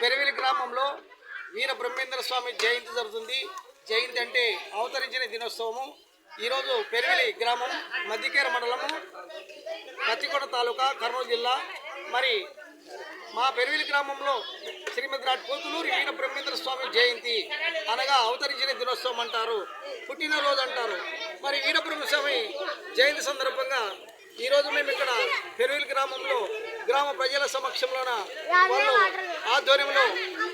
పెరవిలి గ్రామంలో వీర బ్రహ్మేంద్ర స్వామి జయంతి జరుగుతుంది. జయంతి అంటే అవతరించిన దినోత్సవము. ఈరోజు పెరవిలి గ్రామం మధ్యకేర మండలము పత్తికొండ తాలూకా కర్నూలు జిల్లా. మరి మా పెరవిలి గ్రామంలో శ్రీమతి రాట్ పోతులూరి వీర బ్రహ్మేంద్ర స్వామి జయంతి అనగా అవతరించిన దినోత్సవం అంటారు, పుట్టినరోజు అంటారు. మరి వీరబ్రహ్మ స్వామి జయంతి సందర్భంగా ఈరోజు మేము ఇక్కడ పెరవిలి గ్రామంలో గ్రామ ప్రజల సమక్షంలోన వాళ్ళు ఆధ్వర్యంలో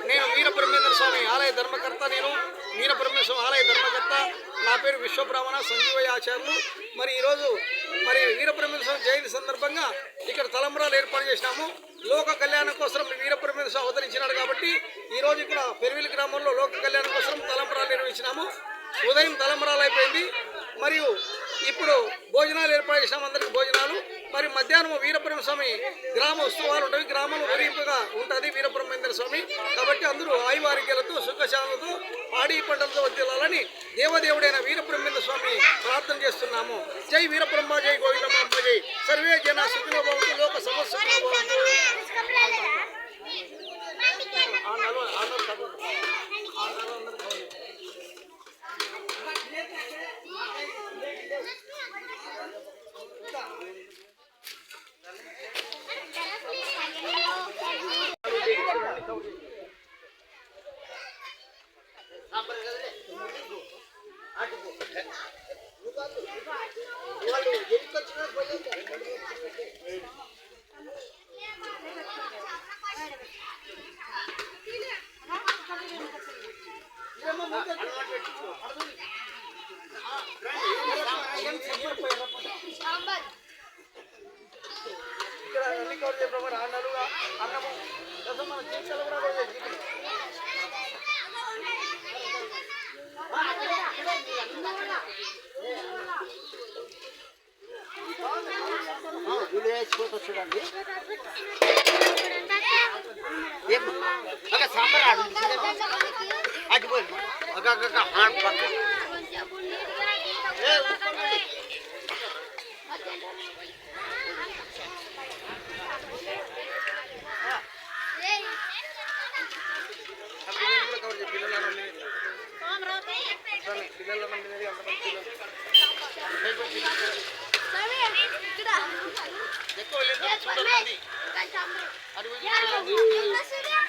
నేను వీరబ్రహ్మేంద్ర స్వామి ఆలయ ధర్మకర్త, నేను వీరబ్రహ్మేంద్ర స్వామి ఆలయ ధర్మకర్త, నా పేరు విశ్వబ్రాహ్మణ సంజీవయ్య ఆచార్యులు. మరి ఈరోజు వీరబ్రహ్మేంద్ర స్వామి జయంతి సందర్భంగా ఇక్కడ తలంబరాలు ఏర్పాటు చేసినాము. లోక కళ్యాణం కోసం వీరబ్రహ్మేంద్ర స్వామి అవతరించినాడు కాబట్టి ఈరోజు ఇక్కడ పెరవిలి గ్రామంలో లోక కళ్యాణం కోసం తలంబరాలు నిర్వహించినాము. ఉదయం తలంబరాలు అయిపోయింది. మరియు ఇప్పుడు భోజనాలు ఏర్పాటు చేసినాము, అందరికి భోజనాలు. మరి మధ్యాహ్నం వీరబ్రహ్మ స్వామి గ్రామ ఉత్సవాలు ఉంటాయి, గ్రామంలో ఊరింపుగా ఉంటుంది వీరబ్రహ్మేంద్ర స్వామి. కాబట్టి అందరూ ఆయువారోగ్యాలతో సుఖశాలతో పాడి పంటలతో వర్ధిల్లాలని దేవదేవుడైన వీరబ్రహ్మేంద్ర స్వామి ప్రార్థన చేస్తున్నాము. జై వీరబ్రహ్మ, జై గోవిందమ్మ, జై సర్వే జన సుఖినో భవంతు, లోక సమస్య చూడండి. సాంబార్ అటుపోయి ఎక్కువ